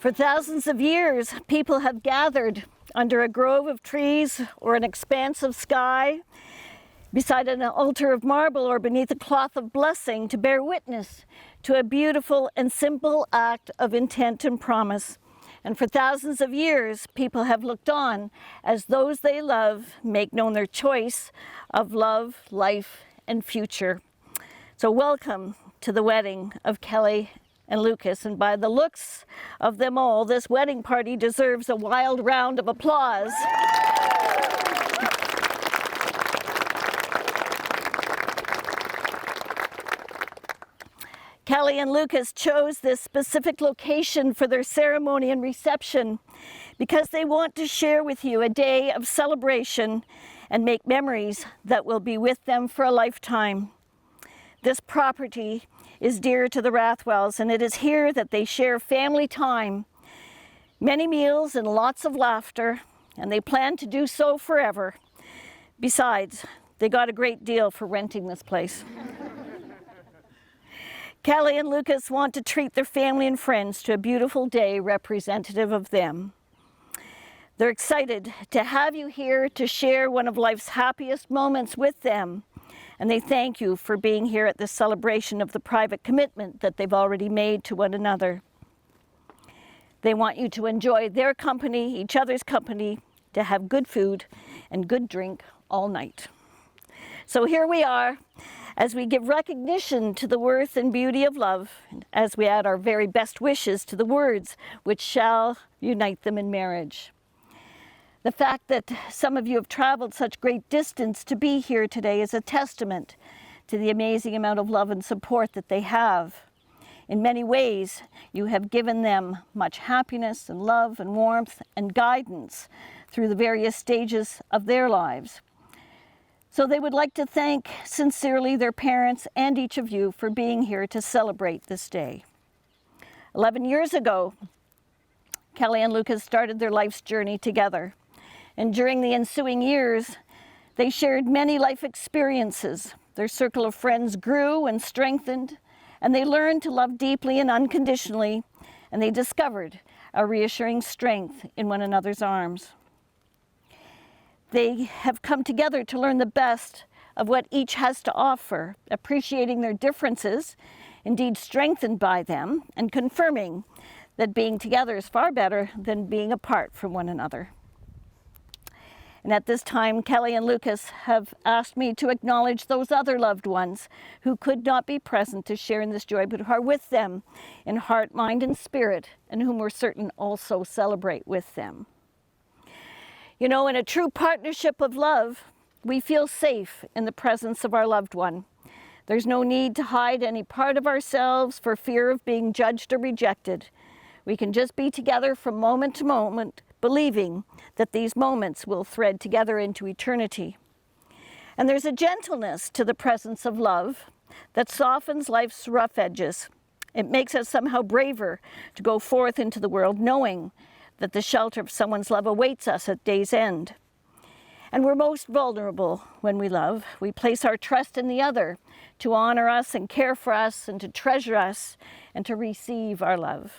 For thousands of years, people have gathered under a grove of trees or an expanse of sky, beside an altar of marble or beneath a cloth of blessing to bear witness to a beautiful and simple act of intent and promise. And for thousands of years, people have looked on as those they love make known their choice of love, life, and future. So welcome to the wedding of Kelly and Lucas, and by the looks of them all, this wedding party deserves a wild round of applause. Kelly and Lucas chose this specific location for their ceremony and reception because they want to share with you a day of celebration and make memories that will be with them for a lifetime. This property is dear to the Rathwells, and it is here that they share family time, many meals and lots of laughter, and they plan to do so forever. Besides, they got a great deal for renting this place. Kelly and Lucas want to treat their family and friends to a beautiful day representative of them. They're excited to have you here to share one of life's happiest moments with them. And they thank you for being here at this celebration of the private commitment that they've already made to one another. They want you to enjoy their company, each other's company, to have good food and good drink all night. So here we are, as we give recognition to the worth and beauty of love, as we add our very best wishes to the words which shall unite them in marriage. The fact that some of you have traveled such great distance to be here today is a testament to the amazing amount of love and support that they have. In many ways, you have given them much happiness and love and warmth and guidance through the various stages of their lives. So they would like to thank sincerely their parents and each of you for being here to celebrate this day. 11 years ago, Kelly and Lucas started their life's journey together. And during the ensuing years, they shared many life experiences. Their circle of friends grew and strengthened, and they learned to love deeply and unconditionally, and they discovered a reassuring strength in one another's arms. They have come together to learn the best of what each has to offer, appreciating their differences, indeed strengthened by them, and confirming that being together is far better than being apart from one another. And at this time, Kelly and Lucas have asked me to acknowledge those other loved ones who could not be present to share in this joy, but who are with them in heart, mind, and spirit, and whom we're certain also celebrate with them. You know, in a true partnership of love, we feel safe in the presence of our loved one. There's no need to hide any part of ourselves for fear of being judged or rejected. We can just be together from moment to moment, believing that these moments will thread together into eternity. And there's a gentleness to the presence of love that softens life's rough edges. It makes us somehow braver to go forth into the world, knowing that the shelter of someone's love awaits us at day's end. And we're most vulnerable when we love. We place our trust in the other to honor us and care for us and to treasure us and to receive our love.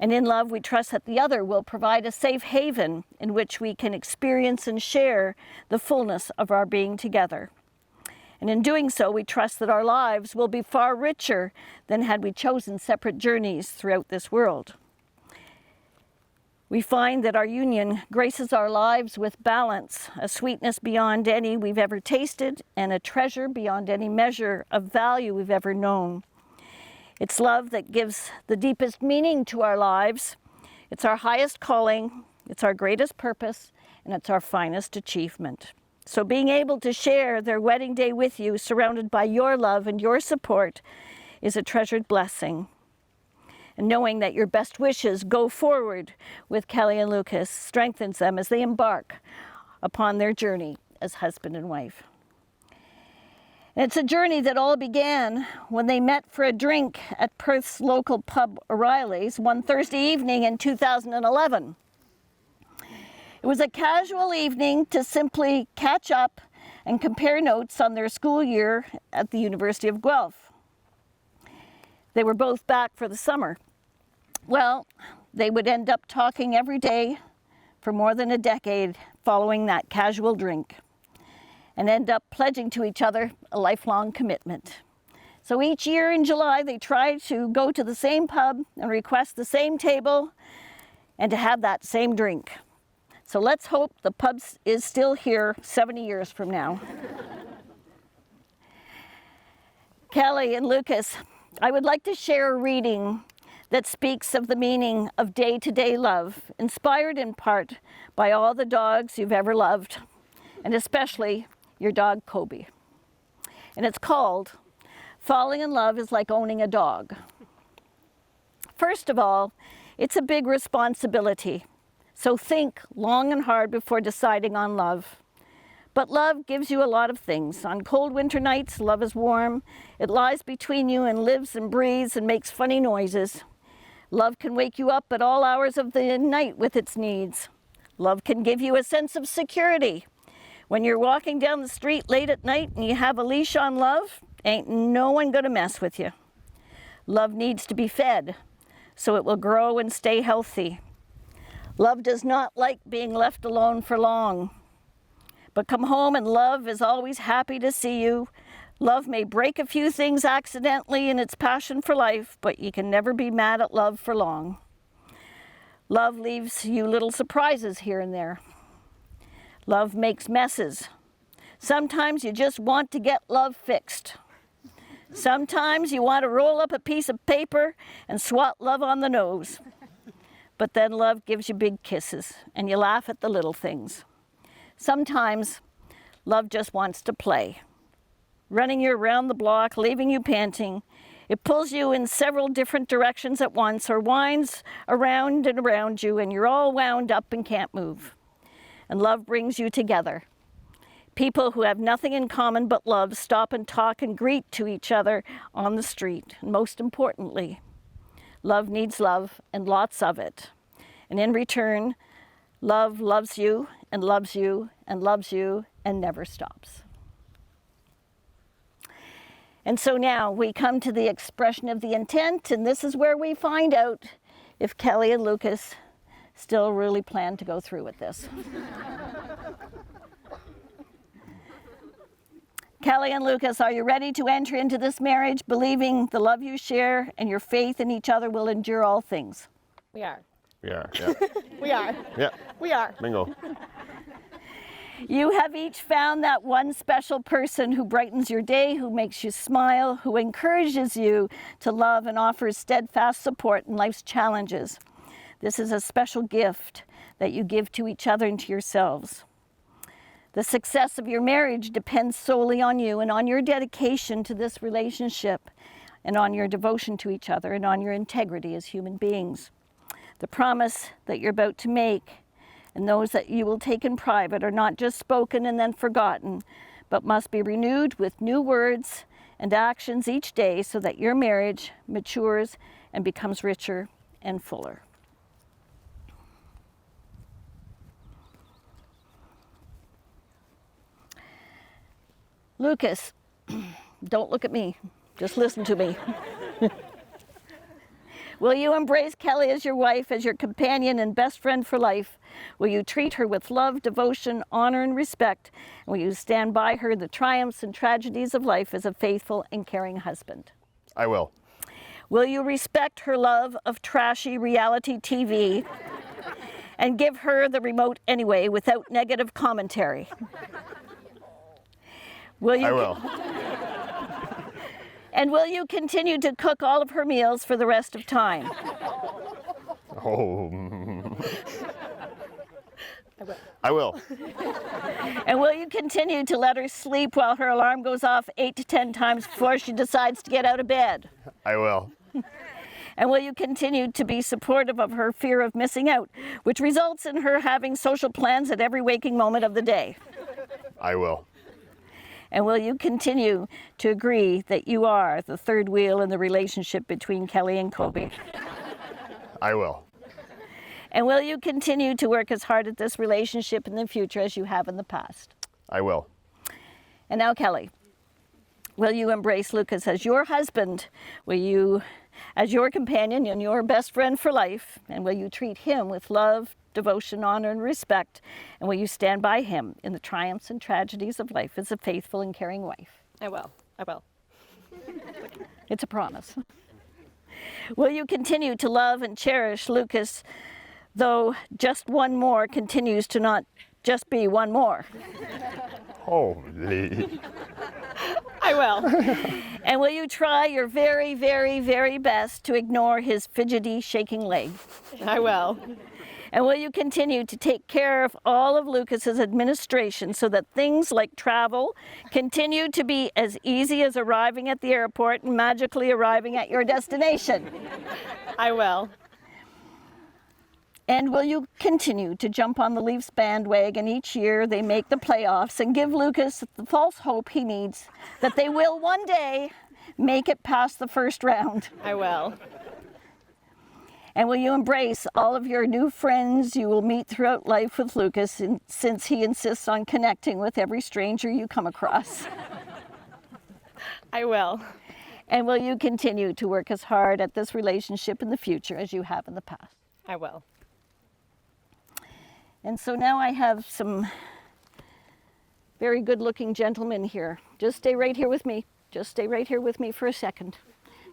And in love, we trust that the other will provide a safe haven in which we can experience and share the fullness of our being together. And in doing so, we trust that our lives will be far richer than had we chosen separate journeys throughout this world. We find that our union graces our lives with balance, a sweetness beyond any we've ever tasted, and a treasure beyond any measure of value we've ever known. It's love that gives the deepest meaning to our lives. It's our highest calling, it's our greatest purpose, and it's our finest achievement. So being able to share their wedding day with you, surrounded by your love and your support, is a treasured blessing. And knowing that your best wishes go forward with Kelly and Lucas strengthens them as they embark upon their journey as husband and wife. And it's a journey that all began when they met for a drink at Perth's local pub O'Reilly's one Thursday evening in 2011. It was a casual evening to simply catch up and compare notes on their school year at the University of Guelph. They were both back for the summer. Well, they would end up talking every day for more than a decade following that casual drink, and end up pledging to each other a lifelong commitment. So each year in July, they try to go to the same pub and request the same table and to have that same drink. So let's hope the pub is still here 70 years from now. Kelly and Lucas, I would like to share a reading that speaks of the meaning of day-to-day love, inspired in part by all the dogs you've ever loved, and especially your dog Kobe. And it's called Falling in Love is Like Owning a Dog. First of all, it's a big responsibility, so think long and hard before deciding on love. But love gives you a lot of things. On cold winter nights, love is warm. It lies between you and lives and breathes and makes funny noises. Love can wake you up at all hours of the night with its needs. Love can give you a sense of security. When you're walking down the street late at night and you have a leash on love, ain't no one gonna mess with you. Love needs to be fed so it will grow and stay healthy. Love does not like being left alone for long. But come home and love is always happy to see you. Love may break a few things accidentally in its passion for life, but you can never be mad at love for long. Love leaves you little surprises here and there. Love makes messes. Sometimes you just want to get love fixed. Sometimes you want to roll up a piece of paper and swat love on the nose. But then love gives you big kisses and you laugh at the little things. Sometimes love just wants to play, running you around the block, leaving you panting. It pulls you in several different directions at once or winds around and around you and you're all wound up and can't move. And love brings you together. People who have nothing in common but love stop and talk and greet to each other on the street. And most importantly, love needs love and lots of it. And in return, love loves you and loves you and loves you and never stops. And so now we come to the expression of the intent, and this is where we find out if Kelly and Lucas still really plan to go through with this. Kelly and Lucas, are you ready to enter into this marriage, believing the love you share and your faith in each other will endure all things? We are. We are, yeah. We are. Yeah. We are. Bingo. You have each found that one special person who brightens your day, who makes you smile, who encourages you to love and offers steadfast support in life's challenges. This is a special gift that you give to each other and to yourselves. The success of your marriage depends solely on you and on your dedication to this relationship and on your devotion to each other and on your integrity as human beings. The promise that you're about to make and those that you will take in private are not just spoken and then forgotten, but must be renewed with new words and actions each day so that your marriage matures and becomes richer and fuller. Lucas, don't look at me, just listen to me. Will you embrace Kelly as your wife, as your companion and best friend for life? Will you treat her with love, devotion, honor, and respect? And will you stand by her in the triumphs and tragedies of life as a faithful and caring husband? I will. Will you respect her love of trashy reality TV and give her the remote anyway without negative commentary? Will you? I will. And will you continue to cook all of her meals for the rest of time? Oh. I will. And will you continue to let her sleep while her alarm goes off 8 to 10 times before she decides to get out of bed? I will. And will you continue to be supportive of her fear of missing out, which results in her having social plans at every waking moment of the day? I will. And will you continue to agree that you are the third wheel in the relationship between Kelly and Kobe? I will. And will you continue to work as hard at this relationship in the future as you have in the past? I will. And now, Kelly, Will you embrace Lucas as your husband? Will you, as your companion and your best friend for life? And will you treat him with love, devotion, honor, and respect? And will you stand by him in the triumphs and tragedies of life as a faithful and caring wife? I will. I will. It's a promise. Will you continue to love and cherish Lucas, though just one more continues to not just be one more? Holy. I will. And will you try your very, very, very best to ignore his fidgety, shaking leg? I will. And will you continue to take care of all of Lucas's administration so that things like travel continue to be as easy as arriving at the airport and magically arriving at your destination? I will. And will you continue to jump on the Leafs bandwagon each year they make the playoffs and give Lucas the false hope he needs that they will one day make it past the first round? I will. And will you embrace all of your new friends you will meet throughout life with Lucas, since he insists on connecting with every stranger you come across? I will. And will you continue to work as hard at this relationship in the future as you have in the past? I will. And so now I have some very good-looking gentlemen here. Just stay right here with me. Just stay right here with me for a second,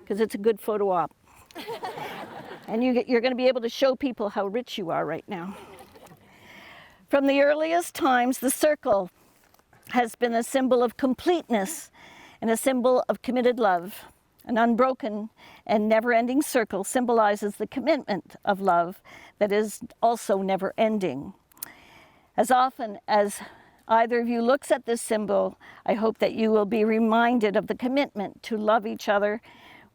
because it's a good photo op. And you're going to be able to show people how rich you are right now. From the earliest times, the circle has been a symbol of completeness and a symbol of committed love. An unbroken and never-ending circle symbolizes the commitment of love that is also never-ending. As often as either of you looks at this symbol, I hope that you will be reminded of the commitment to love each other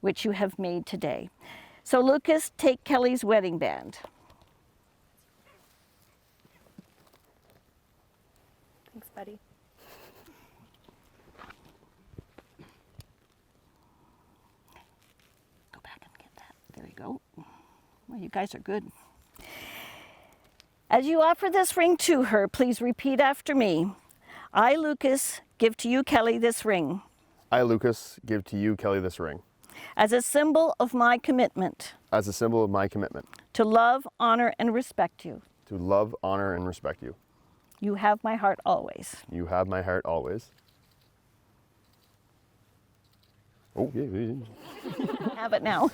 which you have made today. So Lucas, take Kelly's wedding band. Thanks, buddy. Go back and get that. There you go. Well, you guys are good. As you offer this ring to her, please repeat after me. I, Lucas, give to you, Kelly, this ring. I, Lucas, give to you, Kelly, this ring. As a symbol of my commitment. As a symbol of my commitment. To love, honor, and respect you. To love, honor, and respect you. You have my heart always. You have my heart always. Oh, yeah. Have it now.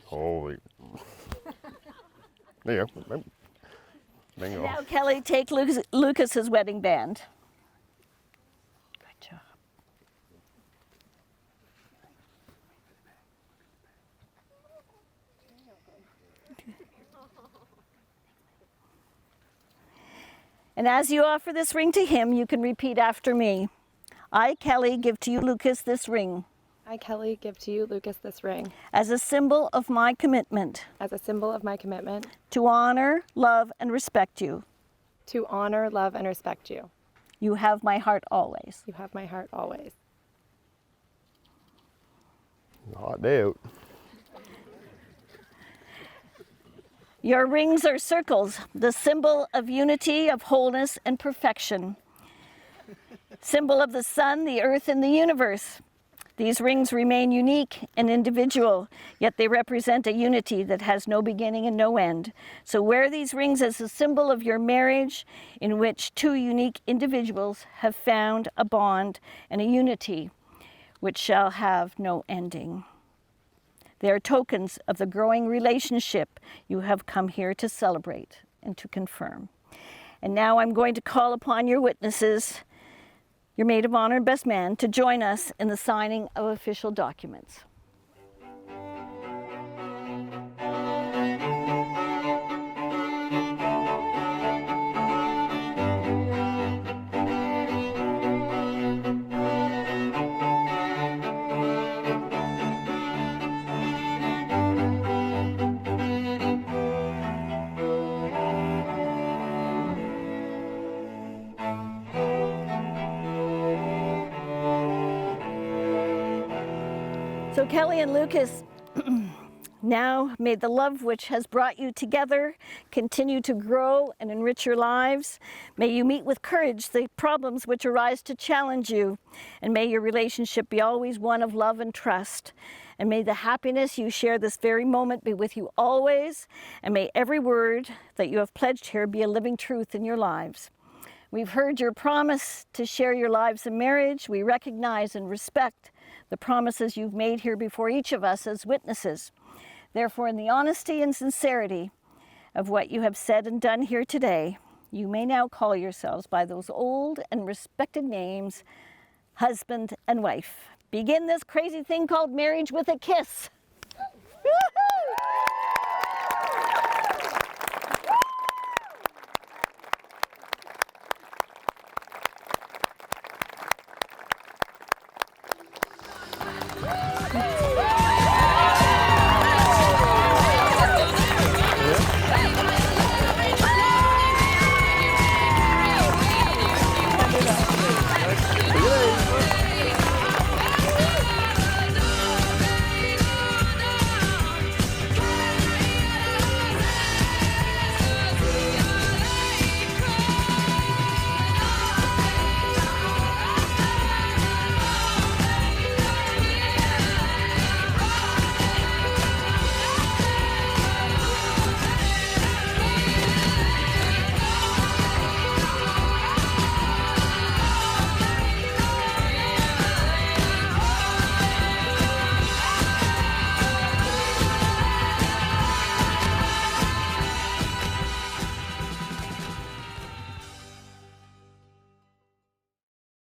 Holy. There you go. Bingo. Now, Kelly, take Lucas's wedding band. Good job. And as you offer this ring to him, you can repeat after me. I, Kelly, give to you, Lucas, this ring. I, Kelly, give to you, Lucas, this ring. As a symbol of my commitment. As a symbol of my commitment. To honor, love, and respect you. To honor, love, and respect you. You have my heart always. You have my heart always. Hot day out. Your rings are circles, the symbol of unity, of wholeness, and perfection. Symbol of the sun, the earth, and the universe. These rings remain unique and individual, yet they represent a unity that has no beginning and no end. So wear these rings as a symbol of your marriage, in which two unique individuals have found a bond and a unity which shall have no ending. They are tokens of the growing relationship you have come here to celebrate and to confirm. And now I'm going to call upon your witnesses, your maid of honor and best man, to join us in the signing of official documents. So Kelly and Lucas, Now, may the love which has brought you together continue to grow and enrich your lives. May you meet with courage the problems which arise to challenge you, and may your relationship be always one of love and trust. And may the happiness you share this very moment be with you always, and may every word that you have pledged here be a living truth in your lives. We've heard your promise to share your lives in marriage. We recognize and respect the promises you've made here before each of us as witnesses. Therefore, in the honesty and sincerity of what you have said and done here today, you may now call yourselves by those old and respected names, husband and wife. Begin this crazy thing called marriage with a kiss.